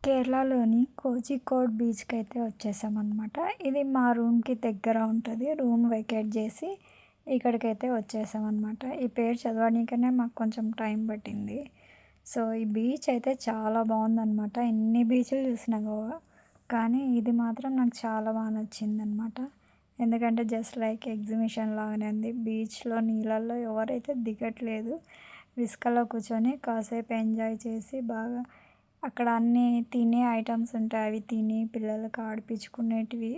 కేరళలోని కోజికోడ్ బీచ్‌కైతే వచ్చేసామనమాట. ఇది మా రూమ్‌కి దగ్గర ఉంటది. రూమ్ వెకేట్ జేసి ఇక్కడికైతే వచ్చేసామనమాట. ఈ పేరు చదవనీకనే మాకు కొంచెం టైం పట్టింది. సో, ఈ బీచ్ అయితే చాలా బావుందనమాట. ఎన్ని బీచులు చూసినా కానీ ఇది మాత్రం నాకు చాలా నచ్చిందనమాట. ఎందుకంటే జస్ట్ లైక్ ఎగ్జిబిషన్ లాగానే ఉంది. బీచ్‌లో నీళ్ళల్లో ఎవరైతే దిగట్లేదు. ఇసుకలో కూర్చొని కాసేపు ఎంజాయ్ చేసి బాగా అక్కడ అన్నీ తినే ఐటమ్స్ ఉంటాయి. అవి తిని పిల్లలకి ఆడిపించుకునేటివి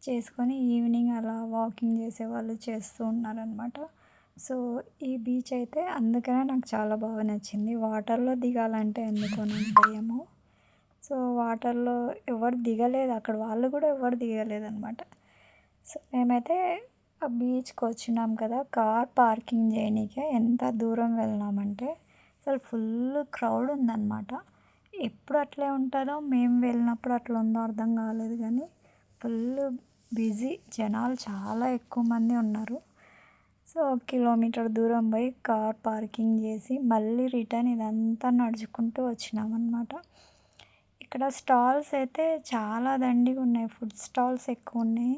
చేసుకొని ఈవినింగ్ అలా వాకింగ్ చేసేవాళ్ళు చేస్తూ ఉన్నారనమాట. సో, ఈ బీచ్ అయితే అందుకనే నాకు చాలా బాగా నచ్చింది. వాటర్‌లో దిగాలంటే ఎందుకో నాకు భయము. సో, వాటర్‌లో ఎవరు దిగలేదు. అక్కడ వాళ్ళు కూడా ఎవరు దిగలేదనమాట. సో, మేమైతే ఆ బీచ్‌కి వచ్చినాం కదా! కార్ పార్కింగ్ చేయనీకే ఎంత దూరం వెళ్ళినామంటే అసలు ఫుల్ క్రౌడ్ ఉందనమాట. ఎప్పుడు అట్లే ఉంటుందో మేము వెళ్ళినప్పుడు అట్లా ఉందో అర్థం కాలేదు కానీ ఫుల్ బిజీ, జనాలు చాలా ఎక్కువ మంది ఉన్నారు. సో, కిలోమీటర్ దూరం పోయి కార్ పార్కింగ్ చేసి మళ్ళీ రిటర్న్ ఇదంతా నడుచుకుంటూ వచ్చినామన్నమాట. ఇక్కడ స్టాల్స్ అయితే చాలా దండిగా ఉన్నాయి. ఫుడ్ స్టాల్స్ ఎక్కువ ఉన్నాయి.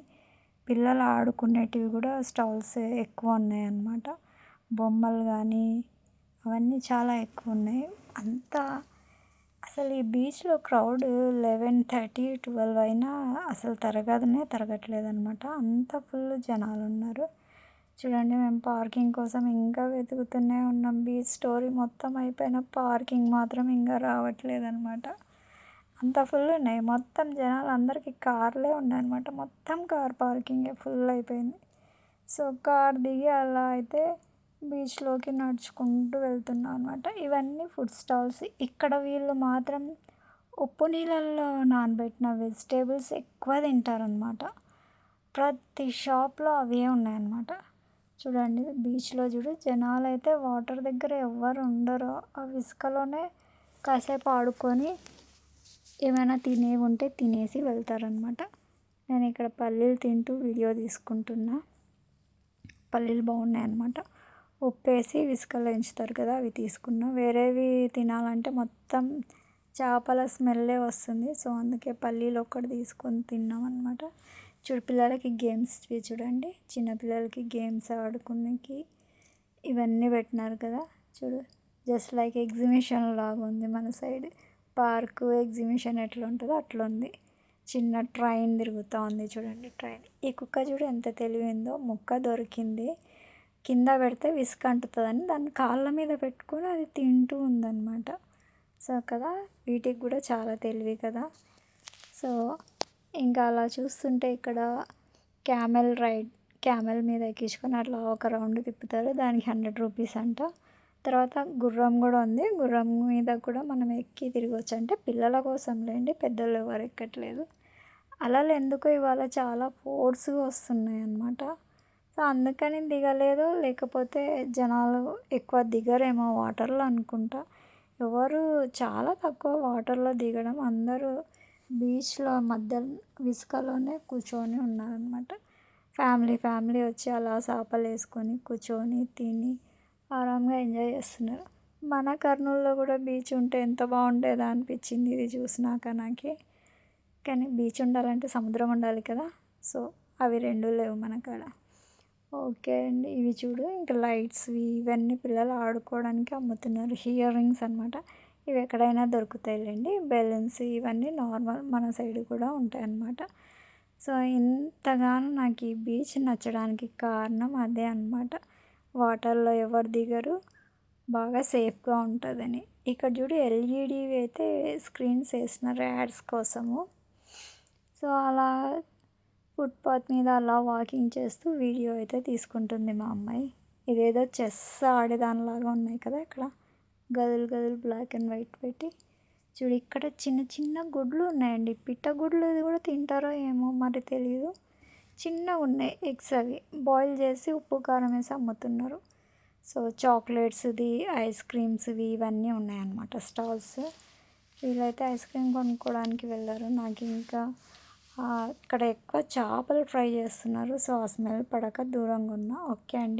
పిల్లలు ఆడుకునేటివి కూడా స్టాల్స్ ఎక్కువ ఉన్నాయన్నమాట. బొమ్మలు కానీ అవన్నీ చాలా ఎక్కువ ఉన్నాయి. అంతా అసలు ఈ బీచ్‌లో క్రౌడ్ 11:30, 12 అయినా అసలు తరగట్లేదనమాట. అంత ఫుల్ జనాలున్నారు. చూడండి, మేము పార్కింగ్ కోసం ఇంకా వెతుకుతూనే ఉన్నాం. బీచ్ స్టోరీ మొత్తం అయిపోయిన పార్కింగ్ మాత్రం ఇంకా రావట్లేదనమాట. అంత ఫుల్ ఉన్నాయి. మొత్తం జనాలు అందరికీ కార్లే ఉన్నాయన్నమాట. మొత్తం కార్ పార్కింగే ఫుల్ అయిపోయింది. సో, కార్ దిగి అలా అయితే బీచ్‌లోకి నడుచుకుంటూ వెళ్తున్నాం అనమాట. ఇవన్నీ ఫుడ్ స్టాల్స్. ఇక్కడ వీళ్ళు మాత్రం ఉప్పు నీళ్ళల్లో నానబెట్టిన వెజిటేబుల్స్ ఎక్కువ తింటారనమాట. ప్రతి షాప్‌లో అవే ఉన్నాయన్నమాట. చూడండి, బీచ్‌లో జనాలైతే వాటర్ దగ్గర ఎవ్వరు ఉండరు. ఆ ఇసుకలోనే కాసేపు ఆడుకొని ఏమైనా తినేవి ఉంటే తినేసి వెళ్తారనమాట. నేను ఇక్కడ పల్లీలు తింటూ వీడియో తీసుకుంటున్నా. పల్లీలు బాగున్నాయన్నమాట. ఉప్పేసి ఇసుకలో ఎంచుతారు కదా, అవి తీసుకున్నా. వేరేవి తినాలంటే మొత్తం చేపల స్మెల్లే వస్తుంది. సో, అందుకే పల్లీలు ఒక్కటి తీసుకొని తిన్నామన్నమాట. పిల్లలకి గేమ్స్వి చూడండి, చిన్నపిల్లలకి గేమ్స్ ఆడుకునేకి ఇవన్నీ పెట్టినారు కదా. జస్ట్ లైక్ ఎగ్జిబిషన్ లాగా ఉంది. మన సైడ్ పార్కు ఎగ్జిబిషన్ ఎట్లా ఉంటుందో అట్లా ఉంది. చిన్న ట్రైన్ తిరుగుతూ ఉంది చూడండి. ట్రైన్. ఈ కుక్క ఎంత తెలివిందో, ముక్క దొరికింది కింద పెడితే విసుక అంటుతుందని దాన్ని కాళ్ళ మీద పెట్టుకొని అది తింటూ ఉందన్నమాట. సో, కదా, వీటికి కూడా చాలా తెలివి కదా. సో, ఇంకా అలా చూస్తుంటే ఇక్కడ క్యామెల్ మీద ఎక్కించుకొని అట్లా ఒక రౌండ్ తిప్పుతారు. దానికి 100 రూపీస్ అంట. తర్వాత గుర్రం కూడా ఉంది. గుర్రం మీద కూడా మనం ఎక్కి తిరగవచ్చు. అంటే పిల్లల కోసం లేండి, పెద్దలు ఎవరు ఎక్కట్లేదు. అలలు ఎందుకో ఇవాళ చాలా ఫోర్స్గా వస్తున్నాయి అన్నమాట. సో, అందుకని దిగలేదు. లేకపోతే జనాలు ఎక్కువ దిగరేమో వాటర్లో అనుకుంటా. ఎవరు చాలా తక్కువ వాటర్లో దిగడం. అందరూ బీచ్లో ఇసుకలోనే కూర్చొని ఉన్నారనమాట. ఫ్యామిలీ వచ్చి అలా చేపలు వేసుకొని కూర్చొని తిని ఆరాంగా ఎంజాయ్ చేస్తున్నారు. మన కర్నూలులో కూడా బీచ్ ఉంటే ఎంత బాగుండేదా అనిపించింది ఇది చూసినాక నాకు. కానీ బీచ్ ఉండాలంటే సముద్రం ఉండాలి కదా. సో, అవి రెండు లేవు మన కాడ. ఓకే అండి, ఇవి ఇంకా లైట్స్వి ఇవన్నీ పిల్లలు ఆడుకోవడానికి అమ్ముతున్నారు. ఇయర్ రింగ్స్ అనమాట. ఇవి ఎక్కడైనా దొరుకుతాయిలేండి. బెలూన్స్ ఇవన్నీ నార్మల్ మన సైడ్ కూడా ఉంటాయన్నమాట. సో, ఇంతగానో నాకు ఈ బీచ్ నచ్చడానికి కారణం అదే అనమాట. వాటర్లో ఎవరు దిగరు, బాగా సేఫ్గా ఉంటుందని. ఇక్కడ ఎల్ఈడివి అయితే స్క్రీన్స్ వేసినారు యాడ్స్ కోసము. సో, అలా ఫుట్పాత్ మీద అలా వాకింగ్ చేస్తూ వీడియో అయితే తీసుకుంటుంది మా అమ్మాయి. ఇదేదో చెస్ ఆడేదానిలాగా ఉన్నాయి కదా ఇక్కడ. గదులు బ్లాక్ అండ్ వైట్ పెట్టి. ఇక్కడ చిన్న గుడ్లు ఉన్నాయండి. పిట్టగుడ్లు కూడా తింటారో ఏమో మరి తెలియదు. చిన్నగా ఉన్నాయి ఎగ్స్. అవి బాయిల్ చేసి ఉప్పు కారం వేసి అమ్ముతున్నారు. సో, చాక్లెట్స్ది, ఐస్ క్రీమ్స్వి ఇవన్నీ ఉన్నాయన్నమాట స్టాల్స్. వీళ్ళైతే ఐస్ క్రీమ్ కొనుక్కోవడానికి వెళ్ళారు. నాకు ఇంకా ఇక్కడ ఎక్కువ చేపలు ఫ్రై చేస్తున్నారు. సో, ఆ స్మెల్ పడక దూరంగా ఉన్నా. ఓకే అండి.